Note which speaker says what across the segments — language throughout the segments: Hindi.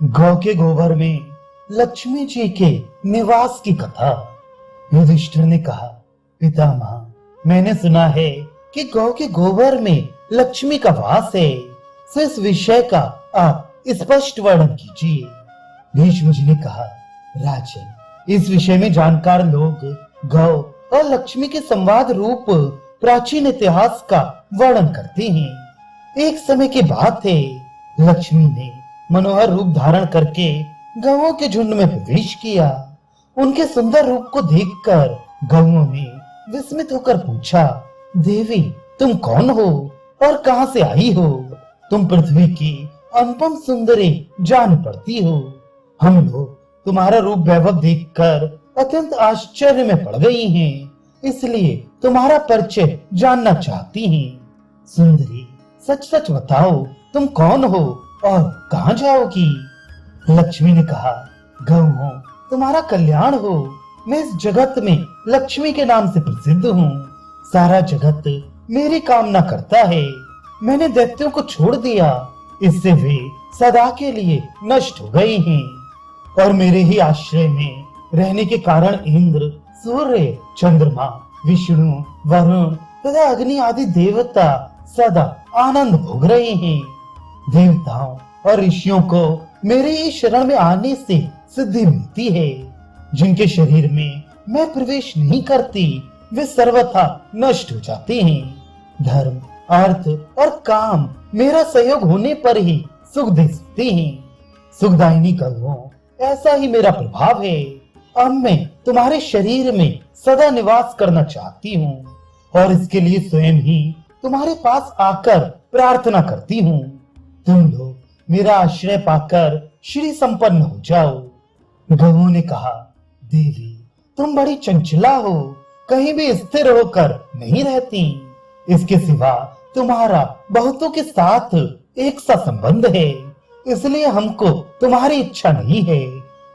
Speaker 1: गौ के गोबर में लक्ष्मी जी के निवास की कथा। युधिष्ठिर ने कहा, पितामह, मैंने सुना है कि गौ के गोबर में लक्ष्मी का वास है, सो इस विषय का आप स्पष्ट वर्णन कीजिए। भीष्म जी ने कहा, राजन, इस विषय में जानकार लोग गौ और लक्ष्मी के संवाद रूप प्राचीन इतिहास का वर्णन करते हैं। एक समय की बात है, लक्ष्मी ने मनोहर रूप धारण करके गौओं के झुंड में प्रवेश किया। उनके सुंदर रूप को देखकर गौओं ने विस्मित होकर पूछा, देवी, तुम कौन हो और कहां से आई हो? तुम पृथ्वी की अनुपम सुंदरी जान पड़ती हो। हम लोग तुम्हारा रूप वैभव देखकर अत्यंत आश्चर्य में पड़ गई हैं, इसलिए तुम्हारा परिचय जानना चाहती हैं। सुंदरी, सच सच बताओ, तुम कौन हो और कहां जाओगी? लक्ष्मी ने कहा, गौ, तुम्हारा कल्याण हो। मैं इस जगत में लक्ष्मी के नाम से प्रसिद्ध हूँ। सारा जगत मेरी कामना करता है। मैंने दैत्यों को छोड़ दिया, इससे वे सदा के लिए नष्ट हो गए हैं और मेरे ही आश्रय में रहने के कारण इंद्र, सूर्य, चंद्रमा, विष्णु, वरुण तथा अग्नि आदि देवता सदा आनंद भोग रहे हैं। देवताओं और ऋषियों को मेरे ही शरण में आने से सिद्धि मिलती है। जिनके शरीर में मैं प्रवेश नहीं करती, वे सर्वथा नष्ट हो जाते हैं। धर्म, अर्थ और काम मेरा सहयोग होने पर ही सुख दे सकते हैं। सुखदायिनी गौओं, ऐसा ही मेरा प्रभाव है। अब मैं तुम्हारे शरीर में सदा निवास करना चाहती हूँ और इसके लिए स्वयं ही तुम्हारे पास आकर प्रार्थना करती हूँ। तुम लोग मेरा आश्रय पाकर श्री संपन्न हो जाओ। गौओं ने कहा, देवी, तुम बड़ी चंचला हो, कहीं भी स्थिर होकर नहीं रहती। इसके सिवा तुम्हारा बहुतों के साथ एक सा संबंध है, इसलिए हमको तुम्हारी इच्छा नहीं है।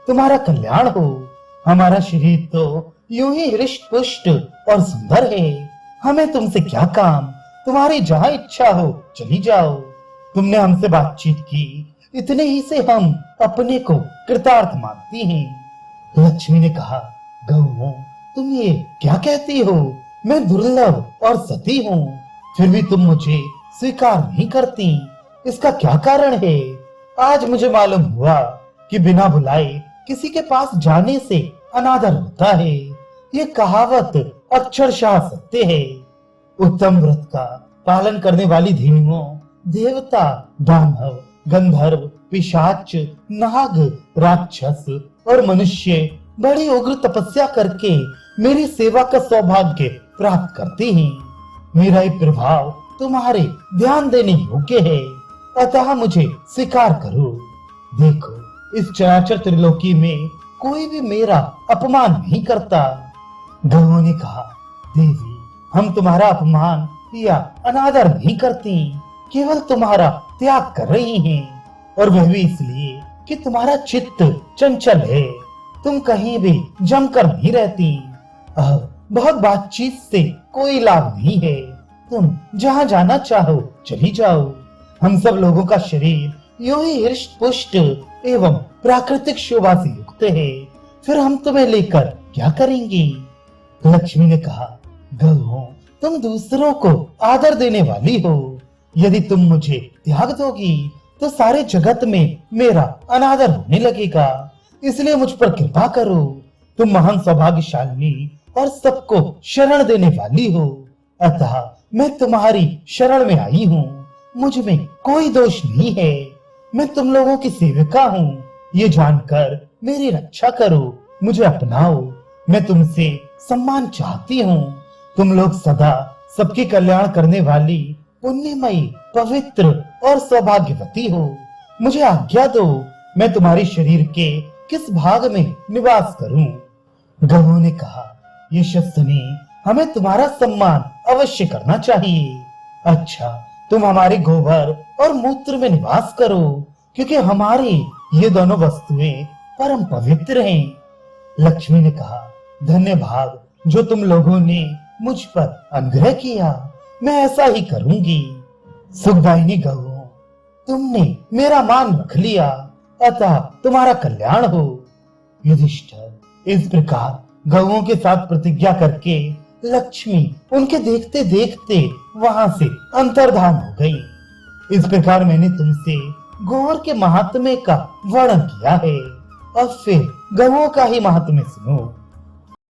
Speaker 1: तुम्हारा कल्याण हो। हमारा शरीर तो यूं ही हृष्ट पुष्ट और सुंदर है। हमें तुमसे क्या काम? तुम्हारी जहाँ इच्छा हो चली जाओ। तुमने हमसे बातचीत की, इतने ही से हम अपने को कृतार्थ मानती हैं। लक्ष्मी ने कहा, गौ, तुम ये क्या कहती हो? मैं दुर्लभ और सती हूँ, फिर भी तुम मुझे स्वीकार नहीं करती। इसका क्या कारण है? आज मुझे मालूम हुआ कि बिना बुलाए किसी के पास जाने से अनादर होता है। ये कहावत अक्षरशः सत्य है। उत्तम व्रत का पालन करने वाली धेनुओं, देवता, दानव, गंधर्व, पिशाच, नाग, राक्षस और मनुष्य बड़ी उग्र तपस्या करके मेरी सेवा का सौभाग्य प्राप्त करते हैं। मेरा ये प्रभाव तुम्हारे ध्यान देने योग्य है, अतः मुझे स्वीकार करो। देखो, इस चराचर त्रिलोकी में कोई भी मेरा अपमान नहीं करता। गौओं ने कहा, देवी, हम तुम्हारा अपमान या अनादर नहीं करती, केवल तुम्हारा त्याग कर रही हैं, और वह भी इसलिए कि तुम्हारा चित्त चंचल है। तुम कहीं भी जमकर नहीं रहती। अब बहुत बातचीत से कोई लाभ नहीं है। तुम जहाँ जाना चाहो चली जाओ। हम सब लोगों का शरीर यूं ही हृष्ट पुष्ट एवं प्राकृतिक शोभा से युक्त है, फिर हम तुम्हें लेकर क्या करेंगी? लक्ष्मी ने कहा, गौ, तुम दूसरों को आदर देने वाली हो। यदि तुम मुझे त्याग दोगी तो सारे जगत में मेरा अनादर होने लगेगा, इसलिए मुझ पर कृपा करो। तुम महान सौभाग्यशाली और सबको शरण देने वाली हो, अतः मैं तुम्हारी शरण में आई हूँ। मुझ में कोई दोष नहीं है। मैं तुम लोगों की सेविका हूँ, ये जानकर मेरी रक्षा करो, मुझे अपनाओ। मैं तुमसे सम्मान चाहती हूँ। तुम लोग सदा सबके कल्याण करने वाली पुण्यमयी, पवित्र और सौभाग्यवती हो। मुझे आज्ञा दो, मैं तुम्हारे शरीर के किस भाग में निवास करूं? गौओं ने कहा, यशस्विनी, हमें तुम्हारा सम्मान अवश्य करना चाहिए। अच्छा, तुम हमारे गोबर और मूत्र में निवास करो, क्योंकि हमारी ये दोनों वस्तुएं परम पवित्र हैं। लक्ष्मी ने कहा, धन्य भाग जो तुम लोगों ने मुझ पर अनुग्रह किया, मैं ऐसा ही करूंगी। सुखदायिनी गौओं, तुमने मेरा मान रख लिया, अतः तुम्हारा कल्याण हो। युधिष्ठिर इस प्रकार गौओं के साथ प्रतिज्ञा करके लक्ष्मी उनके देखते देखते वहां से अंतर्धान हो गई। इस प्रकार मैंने तुमसे गौर के महात्म्य का वर्णन किया है। अब फिर गौओं का ही महात्म्य सुनो।